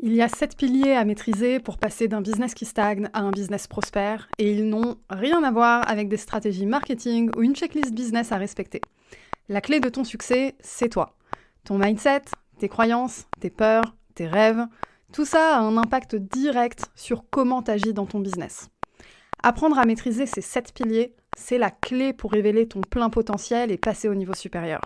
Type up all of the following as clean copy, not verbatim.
Il y a 7 piliers à maîtriser pour passer d'un business qui stagne à un business prospère, et ils n'ont rien à voir avec des stratégies marketing ou une checklist business à respecter. La clé de ton succès, c'est toi. Ton mindset, tes croyances, tes peurs, tes rêves, tout ça a un impact direct sur comment tu agis dans ton business. Apprendre à maîtriser ces 7 piliers, c'est la clé pour révéler ton plein potentiel et passer au niveau supérieur.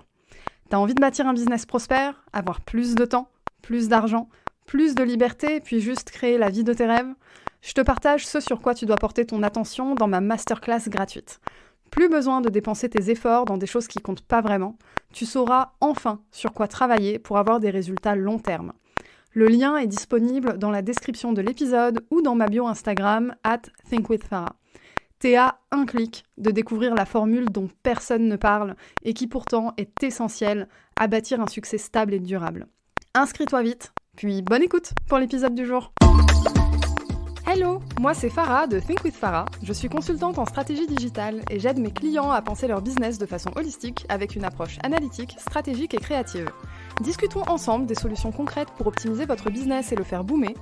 T'as envie de bâtir un business prospère, avoir plus de temps, plus d'argent, plus de liberté, puis juste créer la vie de tes rêves? Je te partage ce sur quoi tu dois porter ton attention dans ma masterclass gratuite. Plus besoin de dépenser tes efforts dans des choses qui comptent pas vraiment. Tu sauras enfin sur quoi travailler pour avoir des résultats long terme. Le lien est disponible dans la description de l'épisode ou dans ma bio Instagram @thinkwithfarah. T'es à un clic de découvrir la formule dont personne ne parle et qui pourtant est essentielle à bâtir un succès stable et durable. Inscris-toi vite, puis bonne écoute pour l'épisode du jour. Hello, moi c'est Farah de Think with Farah. Je suis consultante en stratégie digitale et j'aide mes clients à penser leur business de façon holistique avec une approche analytique, stratégique et créative. Discutons ensemble des solutions concrètes pour optimiser votre business et le faire boomer.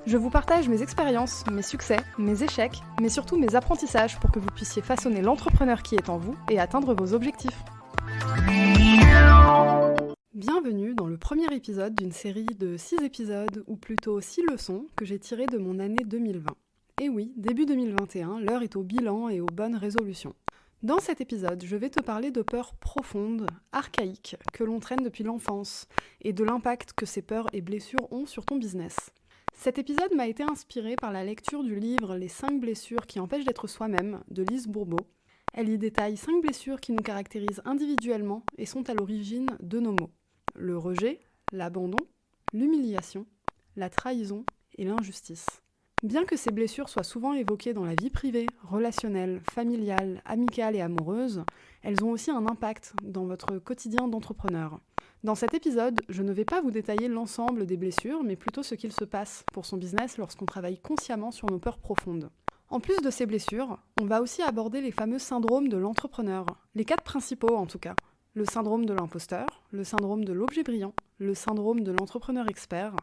Je vous partage mes expériences, mes succès, mes échecs, mais surtout mes apprentissages pour que vous puissiez façonner l'entrepreneur qui est en vous et atteindre vos objectifs. Bienvenue dans le premier épisode d'une série de 6 épisodes, ou plutôt 6 leçons, que j'ai tirées de mon année 2020. Et oui, début 2021, l'heure est au bilan et aux bonnes résolutions. Dans cet épisode, je vais te parler de peurs profondes, archaïques, que l'on traîne depuis l'enfance, et de l'impact que ces peurs et blessures ont sur ton business. Cet épisode m'a été inspiré par la lecture du livre « Les 5 blessures qui empêchent d'être soi-même » de Lise Bourbeau. Elle y détaille 5 blessures qui nous caractérisent individuellement et sont à l'origine de nos maux. Le rejet, l'abandon, l'humiliation, la trahison et l'injustice. Bien que ces blessures soient souvent évoquées dans la vie privée, relationnelle, familiale, amicale et amoureuse, elles ont aussi un impact dans votre quotidien d'entrepreneur. Dans cet épisode, je ne vais pas vous détailler l'ensemble des blessures, mais plutôt ce qu'il se passe pour son business lorsqu'on travaille consciemment sur nos peurs profondes. En plus de ces blessures, on va aussi aborder les fameux syndromes de l'entrepreneur, les 4 principaux en tout cas. Le syndrome de l'imposteur, le syndrome de l'objet brillant, le syndrome de l'entrepreneur expert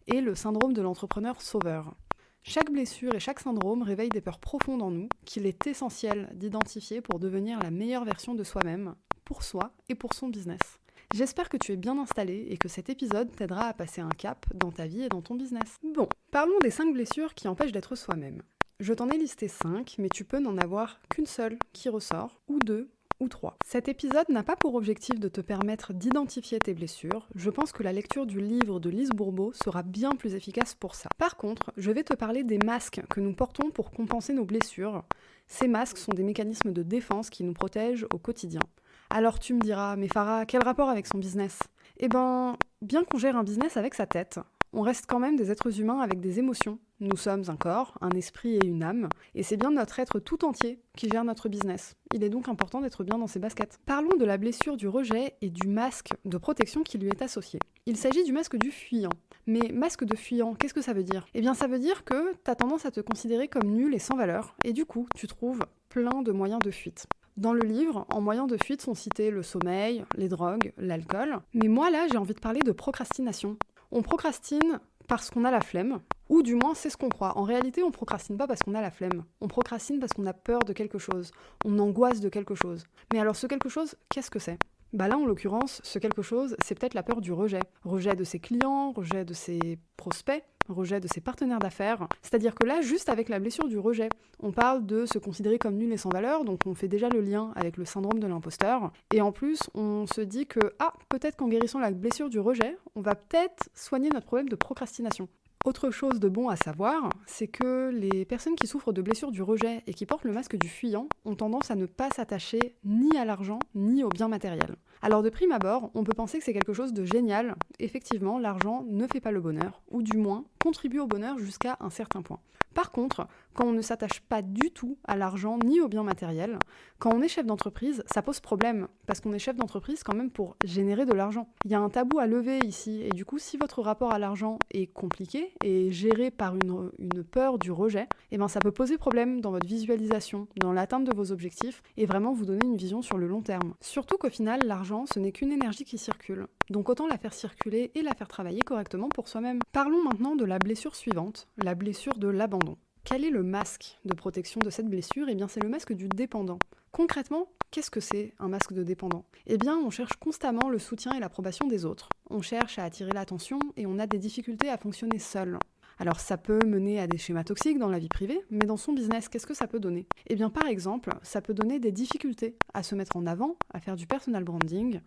et le syndrome de l'entrepreneur sauveur. Chaque blessure et chaque syndrome réveille des peurs profondes en nous qu'il est essentiel d'identifier pour devenir la meilleure version de soi-même, pour soi et pour son business. J'espère que tu es bien installé et que cet épisode t'aidera à passer un cap dans ta vie et dans ton business. Bon, parlons des 5 blessures qui empêchent d'être soi-même. Je t'en ai listé 5, mais tu peux n'en avoir qu'une seule qui ressort, ou 2, ou 3. Cet épisode n'a pas pour objectif de te permettre d'identifier tes blessures. Je pense que la lecture du livre de Lise Bourbeau sera bien plus efficace pour ça. Par contre, je vais te parler des masques que nous portons pour compenser nos blessures. Ces masques sont des mécanismes de défense qui nous protègent au quotidien. Alors tu me diras, mais Farah, quel rapport avec son business ? Eh ben, bien qu'on gère un business avec sa tête, on reste quand même des êtres humains avec des émotions. Nous sommes un corps, un esprit et une âme, et c'est bien notre être tout entier qui gère notre business. Il est donc important d'être bien dans ses baskets. Parlons de la blessure du rejet et du masque de protection qui lui est associé. Il s'agit du masque du fuyant. Mais masque de fuyant, qu'est-ce que ça veut dire ? Eh bien ça veut dire que t'as tendance à te considérer comme nul et sans valeur, et du coup, tu trouves plein de moyens de fuite. Dans le livre, en moyens de fuite sont cités le sommeil, les drogues, l'alcool, mais moi là j'ai envie de parler de procrastination. On procrastine parce qu'on a la flemme, ou du moins c'est ce qu'on croit. En réalité, on procrastine pas parce qu'on a la flemme. On procrastine parce qu'on a peur de quelque chose. On angoisse de quelque chose. Mais alors ce quelque chose, qu'est-ce que c'est ? Bah là, en l'occurrence, ce quelque chose, c'est peut-être la peur du rejet. Rejet de ses clients, rejet de ses prospects, rejet de ses partenaires d'affaires. C'est-à-dire que là, juste avec la blessure du rejet, on parle de se considérer comme nul et sans valeur, donc on fait déjà le lien avec le syndrome de l'imposteur. Et en plus, on se dit que, peut-être qu'en guérissant la blessure du rejet, on va peut-être soigner notre problème de procrastination. Autre chose de bon à savoir, c'est que les personnes qui souffrent de blessures du rejet et qui portent le masque du fuyant ont tendance à ne pas s'attacher ni à l'argent ni aux biens matériels. Alors de prime abord, on peut penser que c'est quelque chose de génial. Effectivement, l'argent ne fait pas le bonheur, ou du moins contribue au bonheur jusqu'à un certain point. Par contre, quand on ne s'attache pas du tout à l'argent ni aux biens matériels, quand on est chef d'entreprise, ça pose problème, parce qu'on est chef d'entreprise quand même pour générer de l'argent. Il y a un tabou à lever ici, et du coup, si votre rapport à l'argent est compliqué et géré par une peur du rejet, eh ben ça peut poser problème dans votre visualisation, dans l'atteinte de vos objectifs, et vraiment vous donner une vision sur le long terme. Surtout qu'au final, l'argent, ce n'est qu'une énergie qui circule. donc autant la faire circuler et la faire travailler correctement pour soi-même. Parlons maintenant de la blessure suivante, la blessure de l'abandon. Quel est le masque de protection de cette blessure ? Eh bien, c'est le masque du dépendant. Concrètement, qu'est-ce que c'est un masque de dépendant ? Eh bien, on cherche constamment le soutien et l'approbation des autres. On cherche à attirer l'attention et on a des difficultés à fonctionner seul. Alors ça peut mener à des schémas toxiques dans la vie privée, mais dans son business, qu'est-ce que ça peut donner ? Eh bien, par exemple, ça peut donner des difficultés à se mettre en avant, à faire du personal branding,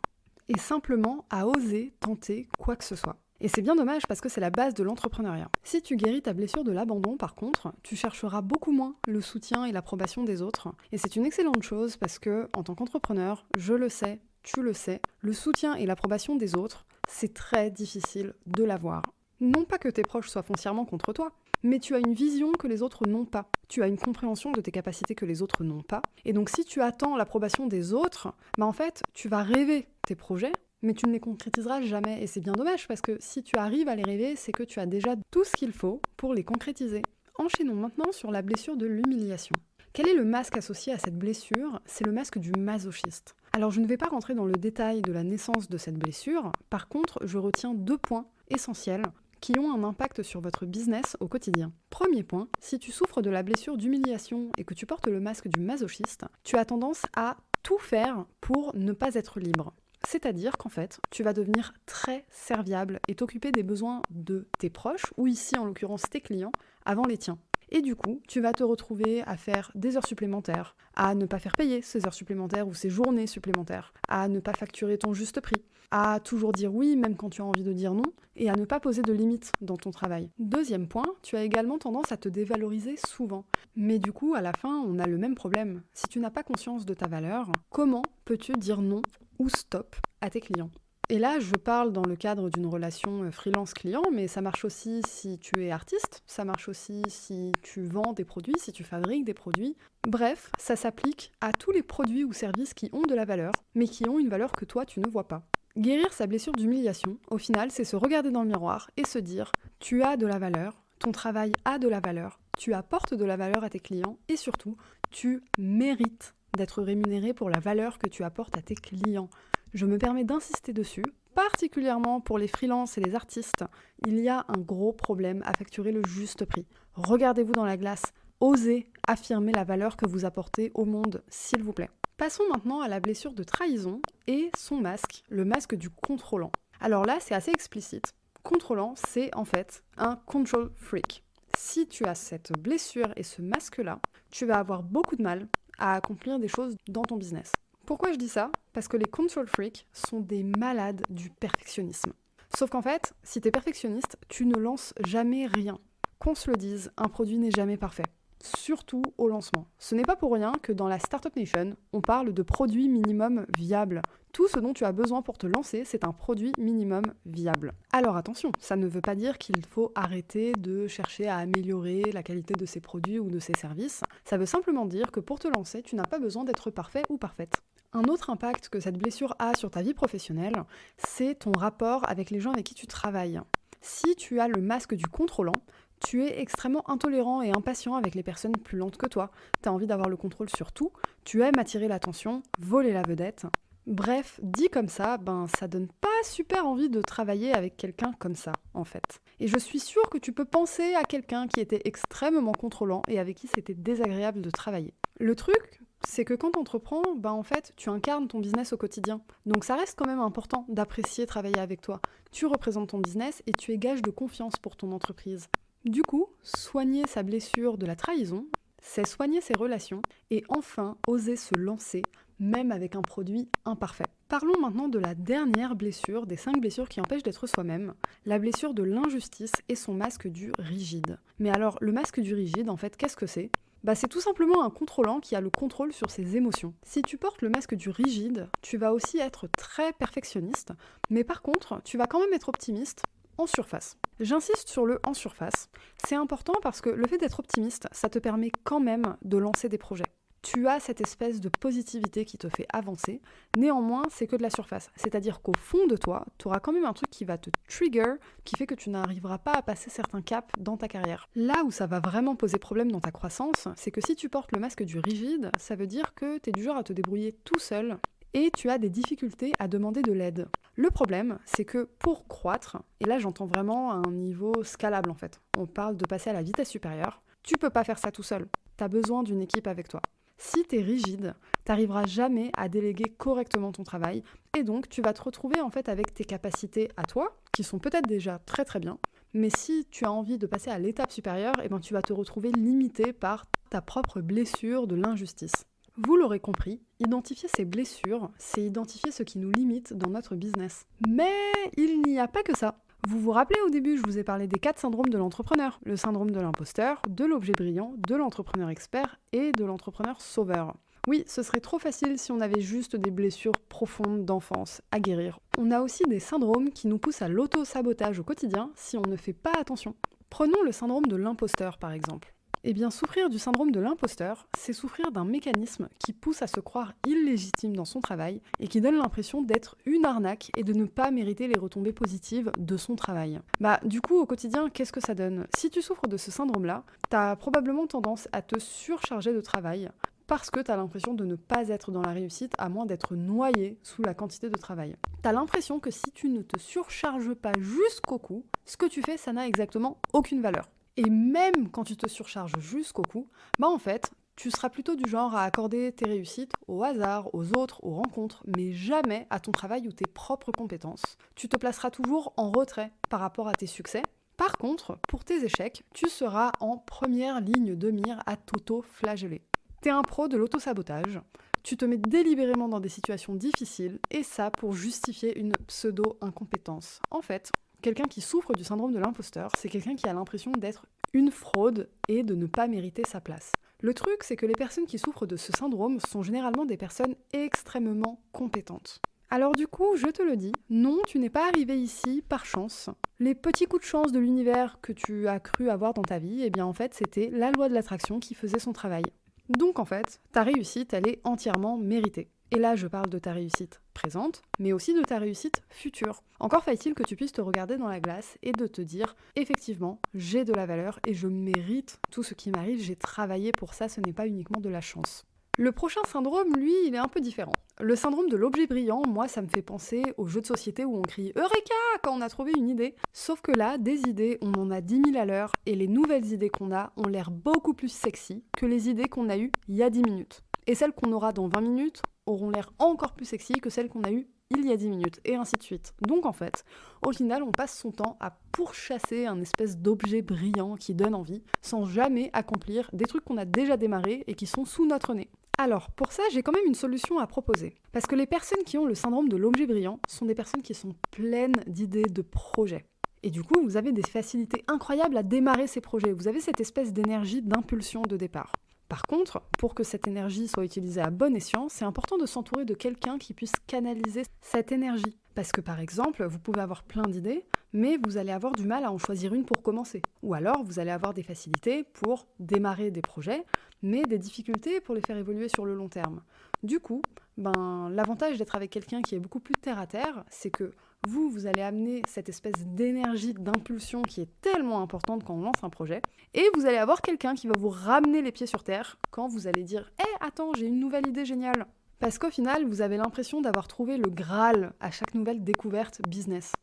et simplement à oser tenter quoi que ce soit. Et c'est bien dommage parce que c'est la base de l'entrepreneuriat. Si tu guéris ta blessure de l'abandon, par contre, tu chercheras beaucoup moins le soutien et l'approbation des autres. Et c'est une excellente chose parce que, en tant qu'entrepreneur, je le sais, tu le sais, le soutien et l'approbation des autres, c'est très difficile de l'avoir. Non pas que tes proches soient foncièrement contre toi, mais tu as une vision que les autres n'ont pas. Tu as une compréhension de tes capacités que les autres n'ont pas. Et donc si tu attends l'approbation des autres, en fait, tu vas rêver tes projets, mais tu ne les concrétiseras jamais. Et c'est bien dommage parce que si tu arrives à les rêver, c'est que tu as déjà tout ce qu'il faut pour les concrétiser. Enchaînons maintenant sur la blessure de l'humiliation. Quel est le masque associé à cette blessure ? C'est le masque du masochiste. Alors je ne vais pas rentrer dans le détail de la naissance de cette blessure, par contre je retiens 2 points essentiels qui ont un impact sur votre business au quotidien. Premier point, si tu souffres de la blessure d'humiliation et que tu portes le masque du masochiste, tu as tendance à tout faire pour ne pas être libre. C'est-à-dire qu'en fait, tu vas devenir très serviable et t'occuper des besoins de tes proches, ou ici en l'occurrence tes clients, avant les tiens. Et du coup, tu vas te retrouver à faire des heures supplémentaires, à ne pas faire payer ces heures supplémentaires ou ces journées supplémentaires, à ne pas facturer ton juste prix, à toujours dire oui même quand tu as envie de dire non, et à ne pas poser de limites dans ton travail. Deuxième point, tu as également tendance à te dévaloriser souvent. Mais du coup, à la fin, on a le même problème. Si tu n'as pas conscience de ta valeur, comment peux-tu dire non ou stop à tes clients ? Et là, je parle dans le cadre d'une relation freelance-client, mais ça marche aussi si tu es artiste, ça marche aussi si tu vends des produits, si tu fabriques des produits. Bref, ça s'applique à tous les produits ou services qui ont de la valeur, mais qui ont une valeur que toi, tu ne vois pas. Guérir sa blessure d'humiliation, au final, c'est se regarder dans le miroir et se dire « tu as de la valeur, ton travail a de la valeur, tu apportes de la valeur à tes clients et surtout, tu mérites d'être rémunéré pour la valeur que tu apportes à tes clients. » Je me permets d'insister dessus, particulièrement pour les freelances et les artistes, il y a un gros problème à facturer le juste prix. Regardez-vous dans la glace, osez affirmer la valeur que vous apportez au monde, s'il vous plaît. Passons maintenant à la blessure de trahison et son masque, le masque du contrôlant. Alors là, c'est assez explicite. Contrôlant, c'est en fait un control freak. Si tu as cette blessure et ce masque-là, tu vas avoir beaucoup de mal à accomplir des choses dans ton business. Pourquoi je dis ça ? Parce que les control freaks sont des malades du perfectionnisme. Sauf qu'en fait, si t'es perfectionniste, tu ne lances jamais rien. Qu'on se le dise, un produit n'est jamais parfait. Surtout au lancement. Ce n'est pas pour rien que dans la Startup Nation, on parle de produit minimum viable. Tout ce dont tu as besoin pour te lancer, c'est un produit minimum viable. Alors attention, ça ne veut pas dire qu'il faut arrêter de chercher à améliorer la qualité de ses produits ou de ses services. Ça veut simplement dire que pour te lancer, tu n'as pas besoin d'être parfait ou parfaite. Un autre impact que cette blessure a sur ta vie professionnelle, c'est ton rapport avec les gens avec qui tu travailles. Si tu as le masque du contrôlant, tu es extrêmement intolérant et impatient avec les personnes plus lentes que toi. Tu as envie d'avoir le contrôle sur tout, tu aimes attirer l'attention, voler la vedette. Bref, dit comme ça, ça donne pas super envie de travailler avec quelqu'un comme ça, en fait. Et je suis sûre que tu peux penser à quelqu'un qui était extrêmement contrôlant et avec qui c'était désagréable de travailler. Le truc, c'est que quand tu entreprends, en fait, tu incarnes ton business au quotidien. Donc ça reste quand même important d'apprécier travailler avec toi. Tu représentes ton business et tu es gage de confiance pour ton entreprise. Du coup, soigner sa blessure de la trahison, c'est soigner ses relations et enfin oser se lancer, même avec un produit imparfait. Parlons maintenant de la dernière blessure, des 5 blessures qui empêchent d'être soi-même, la blessure de l'injustice et son masque du rigide. Mais alors, le masque du rigide, en fait, qu'est-ce que c'est ? C'est tout simplement un contrôlant qui a le contrôle sur ses émotions. Si tu portes le masque du rigide, tu vas aussi être très perfectionniste, mais par contre, tu vas quand même être optimiste en surface. J'insiste sur le en surface. C'est important parce que le fait d'être optimiste, ça te permet quand même de lancer des projets. Tu as cette espèce de positivité qui te fait avancer. Néanmoins, c'est que de la surface. C'est-à-dire qu'au fond de toi, tu auras quand même un truc qui va te trigger, qui fait que tu n'arriveras pas à passer certains caps dans ta carrière. Là où ça va vraiment poser problème dans ta croissance, c'est que si tu portes le masque du rigide, ça veut dire que tu es du genre à te débrouiller tout seul et tu as des difficultés à demander de l'aide. Le problème, c'est que pour croître, et là j'entends vraiment à un niveau scalable en fait, on parle de passer à la vitesse supérieure, tu peux pas faire ça tout seul, tu as besoin d'une équipe avec toi. Si tu es rigide, tu n'arriveras jamais à déléguer correctement ton travail et donc tu vas te retrouver en fait avec tes capacités à toi, qui sont peut-être déjà très très bien, mais si tu as envie de passer à l'étape supérieure, tu vas te retrouver limité par ta propre blessure de l'injustice. Vous l'aurez compris, identifier ces blessures, c'est identifier ce qui nous limite dans notre business. Mais il n'y a pas que ça. Vous vous rappelez au début, je vous ai parlé des 4 syndromes de l'entrepreneur. Le syndrome de l'imposteur, de l'objet brillant, de l'entrepreneur expert et de l'entrepreneur sauveur. Oui, ce serait trop facile si on avait juste des blessures profondes d'enfance à guérir. On a aussi des syndromes qui nous poussent à l'auto-sabotage au quotidien si on ne fait pas attention. Prenons le syndrome de l'imposteur par exemple. Eh bien, souffrir du syndrome de l'imposteur, c'est souffrir d'un mécanisme qui pousse à se croire illégitime dans son travail et qui donne l'impression d'être une arnaque et de ne pas mériter les retombées positives de son travail. Du coup, au quotidien, qu'est-ce que ça donne ? Si tu souffres de ce syndrome-là, t'as probablement tendance à te surcharger de travail parce que t'as l'impression de ne pas être dans la réussite à moins d'être noyé sous la quantité de travail. T'as l'impression que si tu ne te surcharges pas jusqu'au cou, ce que tu fais, ça n'a exactement aucune valeur. Et même quand tu te surcharges jusqu'au cou, en fait, tu seras plutôt du genre à accorder tes réussites au hasard, aux autres, aux rencontres, mais jamais à ton travail ou tes propres compétences. Tu te placeras toujours en retrait par rapport à tes succès. Par contre, pour tes échecs, tu seras en première ligne de mire à t'auto-flageller. T'es un pro de l'auto-sabotage, tu te mets délibérément dans des situations difficiles, et ça pour justifier une pseudo-incompétence. En fait, quelqu'un qui souffre du syndrome de l'imposteur, c'est quelqu'un qui a l'impression d'être une fraude et de ne pas mériter sa place. Le truc, c'est que les personnes qui souffrent de ce syndrome sont généralement des personnes extrêmement compétentes. Alors du coup, je te le dis, non, tu n'es pas arrivé ici par chance. Les petits coups de chance de l'univers que tu as cru avoir dans ta vie, en fait, c'était la loi de l'attraction qui faisait son travail. Donc en fait, ta réussite, elle est entièrement méritée. Et là, je parle de ta réussite présente, mais aussi de ta réussite future. Encore faut-il que tu puisses te regarder dans la glace et de te dire, effectivement, j'ai de la valeur et je mérite tout ce qui m'arrive, j'ai travaillé pour ça, ce n'est pas uniquement de la chance. Le prochain syndrome, lui, il est un peu différent. Le syndrome de l'objet brillant, moi, ça me fait penser aux jeux de société où on crie « Eureka !» quand on a trouvé une idée. Sauf que là, des idées, on en a 10 000 à l'heure et les nouvelles idées qu'on a ont l'air beaucoup plus sexy que les idées qu'on a eues il y a 10 minutes. Et celles qu'on aura dans 20 minutes auront l'air encore plus sexy que celles qu'on a eues il y a 10 minutes, et ainsi de suite. Donc en fait, au final, on passe son temps à pourchasser un espèce d'objet brillant qui donne envie, sans jamais accomplir des trucs qu'on a déjà démarrés et qui sont sous notre nez. Alors, pour ça, j'ai quand même une solution à proposer. Parce que les personnes qui ont le syndrome de l'objet brillant sont des personnes qui sont pleines d'idées, de projets. Et du coup, vous avez des facilités incroyables à démarrer ces projets. Vous avez cette espèce d'énergie d'impulsion de départ. Par contre, pour que cette énergie soit utilisée à bon escient, c'est important de s'entourer de quelqu'un qui puisse canaliser cette énergie. Parce que par exemple, vous pouvez avoir plein d'idées, mais vous allez avoir du mal à en choisir une pour commencer. Ou alors, vous allez avoir des facilités pour démarrer des projets, mais des difficultés pour les faire évoluer sur le long terme. Du coup, l'avantage d'être avec quelqu'un qui est beaucoup plus terre à terre, c'est que vous allez amener cette espèce d'énergie, d'impulsion qui est tellement importante quand on lance un projet, et vous allez avoir quelqu'un qui va vous ramener les pieds sur terre quand vous allez dire « Hé, attends, j'ai une nouvelle idée géniale !» Parce qu'au final, vous avez l'impression d'avoir trouvé le Graal à chaque nouvelle découverte business.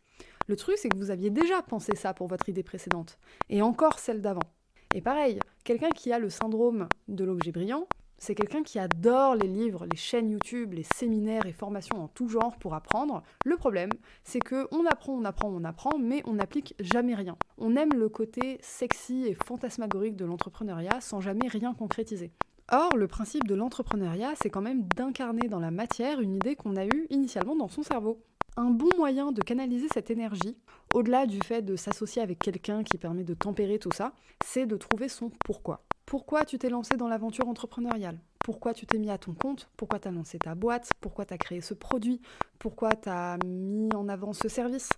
Le truc, c'est que vous aviez déjà pensé ça pour votre idée précédente, et encore celle d'avant. Et pareil, quelqu'un qui a le syndrome de l'objet brillant, c'est quelqu'un qui adore les livres, les chaînes YouTube, les séminaires et formations en tout genre pour apprendre. Le problème, c'est qu'on apprend, mais on n'applique jamais rien. On aime le côté sexy et fantasmagorique de l'entrepreneuriat sans jamais rien concrétiser. Or, le principe de l'entrepreneuriat, c'est quand même d'incarner dans la matière une idée qu'on a eue initialement dans son cerveau. Un bon moyen de canaliser cette énergie, au-delà du fait de s'associer avec quelqu'un qui permet de tempérer tout ça, c'est de trouver son pourquoi. Pourquoi tu t'es lancé dans l'aventure entrepreneuriale ? Pourquoi tu t'es mis à ton compte ? Pourquoi tu as lancé ta boîte ? Pourquoi tu as créé ce produit ? Pourquoi tu as mis en avant ce service ?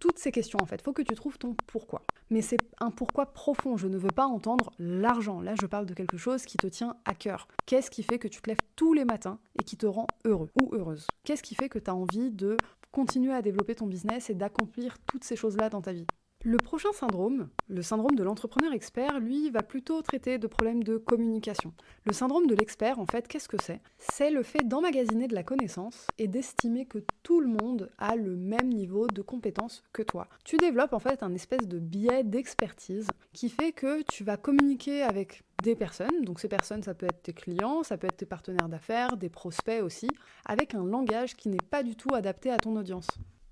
Toutes ces questions, en fait, il faut que tu trouves ton pourquoi. Mais c'est un pourquoi profond, je ne veux pas entendre l'argent. Là, je parle de quelque chose qui te tient à cœur. Qu'est-ce qui fait que tu te lèves tous les matins et qui te rend heureux ou heureuse ? Qu'est-ce qui fait que tu as envie de continuer à développer ton business et d'accomplir toutes ces choses-là dans ta vie ? Le prochain syndrome, le syndrome de l'entrepreneur expert, lui, va plutôt traiter de problèmes de communication. Le syndrome de l'expert, en fait, qu'est-ce que c'est ? C'est le fait d'emmagasiner de la connaissance et d'estimer que tout le monde a le même niveau de compétence que toi. Tu développes en fait un espèce de biais d'expertise qui fait que tu vas communiquer avec des personnes, donc ces personnes, ça peut être tes clients, ça peut être tes partenaires d'affaires, des prospects aussi, avec un langage qui n'est pas du tout adapté à ton audience.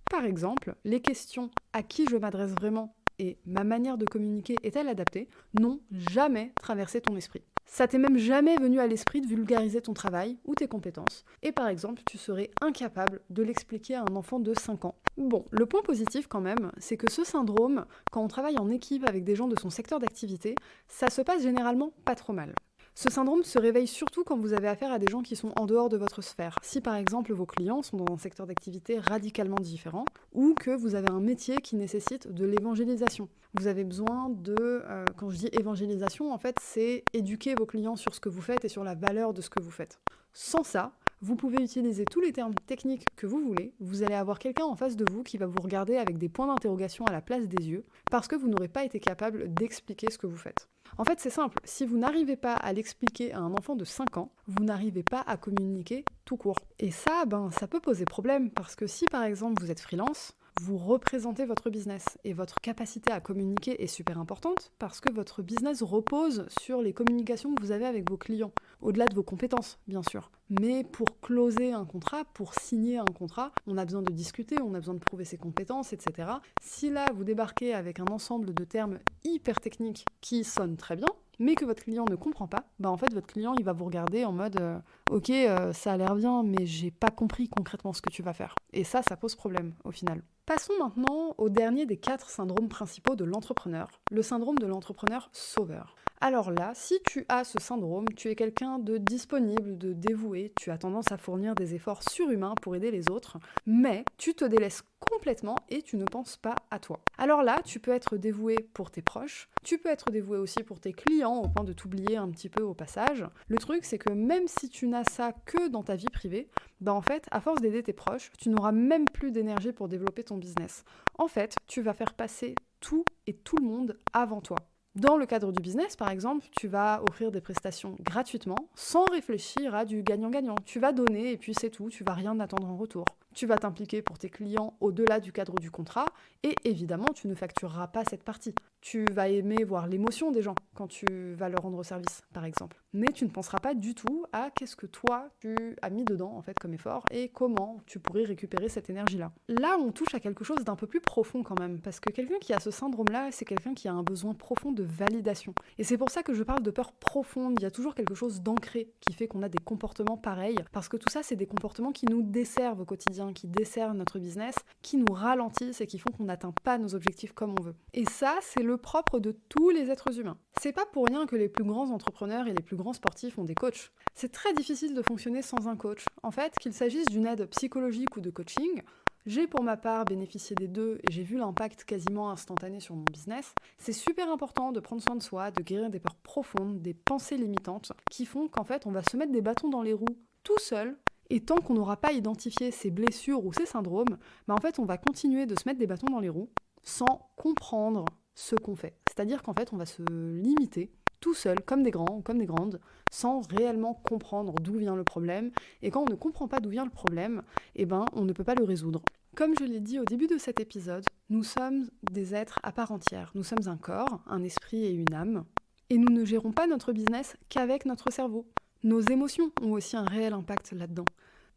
Par exemple, les questions « à qui je m'adresse vraiment ?» et « ma manière de communiquer est-elle adaptée ?» n'ont jamais traversé ton esprit. Ça t'est même jamais venu à l'esprit de vulgariser ton travail ou tes compétences. Et par exemple, tu serais incapable de l'expliquer à un enfant de 5 ans. Bon, le point positif quand même, c'est que ce syndrome, quand on travaille en équipe avec des gens de son secteur d'activité, ça se passe généralement pas trop mal. Ce syndrome se réveille surtout quand vous avez affaire à des gens qui sont en dehors de votre sphère. Si par exemple vos clients sont dans un secteur d'activité radicalement différent ou que vous avez un métier qui nécessite de l'évangélisation. Vous avez besoin de, quand je dis évangélisation, en fait c'est éduquer vos clients sur ce que vous faites et sur la valeur de ce que vous faites. Sans ça, vous pouvez utiliser tous les termes techniques que vous voulez, vous allez avoir quelqu'un en face de vous qui va vous regarder avec des points d'interrogation à la place des yeux parce que vous n'aurez pas été capable d'expliquer ce que vous faites. En fait, c'est simple, si vous n'arrivez pas à l'expliquer à un enfant de 5 ans, vous n'arrivez pas à communiquer tout court. Et ça, ça peut poser problème, parce que si par exemple vous êtes freelance, vous représentez votre business et votre capacité à communiquer est super importante parce que votre business repose sur les communications que vous avez avec vos clients, au-delà de vos compétences, bien sûr. Mais pour closer un contrat, pour signer un contrat, on a besoin de discuter, on a besoin de prouver ses compétences, etc. Si là, vous débarquez avec un ensemble de termes hyper techniques qui sonnent très bien, mais que votre client ne comprend pas, en fait, votre client, il va vous regarder en mode « Ok, ça a l'air bien, mais j'ai pas compris concrètement ce que tu vas faire. » Et ça pose problème, au final. Passons maintenant au dernier des 4 syndromes principaux de l'entrepreneur, le syndrome de l'entrepreneur sauveur. Alors là, si tu as ce syndrome, tu es quelqu'un de disponible, de dévoué, tu as tendance à fournir des efforts surhumains pour aider les autres, mais tu te délaisses complètement et tu ne penses pas à toi. Alors là, tu peux être dévoué pour tes proches, tu peux être dévoué aussi pour tes clients au point de t'oublier un petit peu au passage. Le truc, c'est que même si tu n'as ça que dans ta vie privée, en fait, à force d'aider tes proches, tu n'auras même plus d'énergie pour développer ton business. En fait, tu vas faire passer tout et tout le monde avant toi. Dans le cadre du business, par exemple, tu vas offrir des prestations gratuitement, sans réfléchir à du gagnant-gagnant. Tu vas donner et puis c'est tout, tu vas rien attendre en retour. Tu vas t'impliquer pour tes clients au-delà du cadre du contrat et évidemment, tu ne factureras pas cette partie. Tu vas aimer voir l'émotion des gens quand tu vas leur rendre service, par exemple. Mais tu ne penseras pas du tout à qu'est-ce que toi, tu as mis dedans en fait comme effort et comment tu pourrais récupérer cette énergie-là. Là, on touche à quelque chose d'un peu plus profond quand même, parce que quelqu'un qui a ce syndrome-là, c'est quelqu'un qui a un besoin profond de validation. Et c'est pour ça que je parle de peur profonde. Il y a toujours quelque chose d'ancré qui fait qu'on a des comportements pareils, parce que tout ça, c'est des comportements qui nous desservent au quotidien, qui desservent notre business, qui nous ralentissent et qui font qu'on n'atteint pas nos objectifs comme on veut. Et ça, c'est le propre de tous les êtres humains. C'est pas pour rien que les plus grands entrepreneurs et les plus grands sportifs ont des coachs. C'est très difficile de fonctionner sans un coach. En fait, qu'il s'agisse d'une aide psychologique ou de coaching, j'ai pour ma part bénéficié des deux et j'ai vu l'impact quasiment instantané sur mon business. C'est super important de prendre soin de soi, de guérir des peurs profondes, des pensées limitantes qui font qu'en fait on va se mettre des bâtons dans les roues tout seul. Et tant qu'on n'aura pas identifié ces blessures ou ces syndromes, en fait on va continuer de se mettre des bâtons dans les roues sans comprendre ce qu'on fait. C'est-à-dire qu'en fait on va se limiter tout seul, comme des grands ou comme des grandes, sans réellement comprendre d'où vient le problème. Et quand on ne comprend pas d'où vient le problème, on ne peut pas le résoudre. Comme je l'ai dit au début de cet épisode, nous sommes des êtres à part entière. Nous sommes un corps, un esprit et une âme. Et nous ne gérons pas notre business qu'avec notre cerveau. Nos émotions ont aussi un réel impact là-dedans.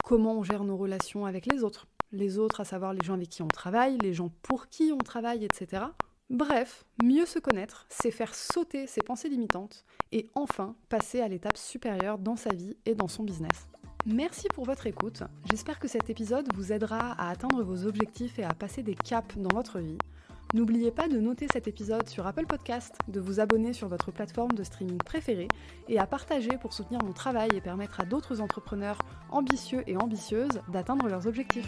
Comment on gère nos relations avec les autres, à savoir les gens avec qui on travaille, les gens pour qui on travaille, etc. Bref, mieux se connaître, c'est faire sauter ses pensées limitantes et enfin passer à l'étape supérieure dans sa vie et dans son business. Merci pour votre écoute, j'espère que cet épisode vous aidera à atteindre vos objectifs et à passer des caps dans votre vie. N'oubliez pas de noter cet épisode sur Apple Podcast, de vous abonner sur votre plateforme de streaming préférée et à partager pour soutenir mon travail et permettre à d'autres entrepreneurs ambitieux et ambitieuses d'atteindre leurs objectifs.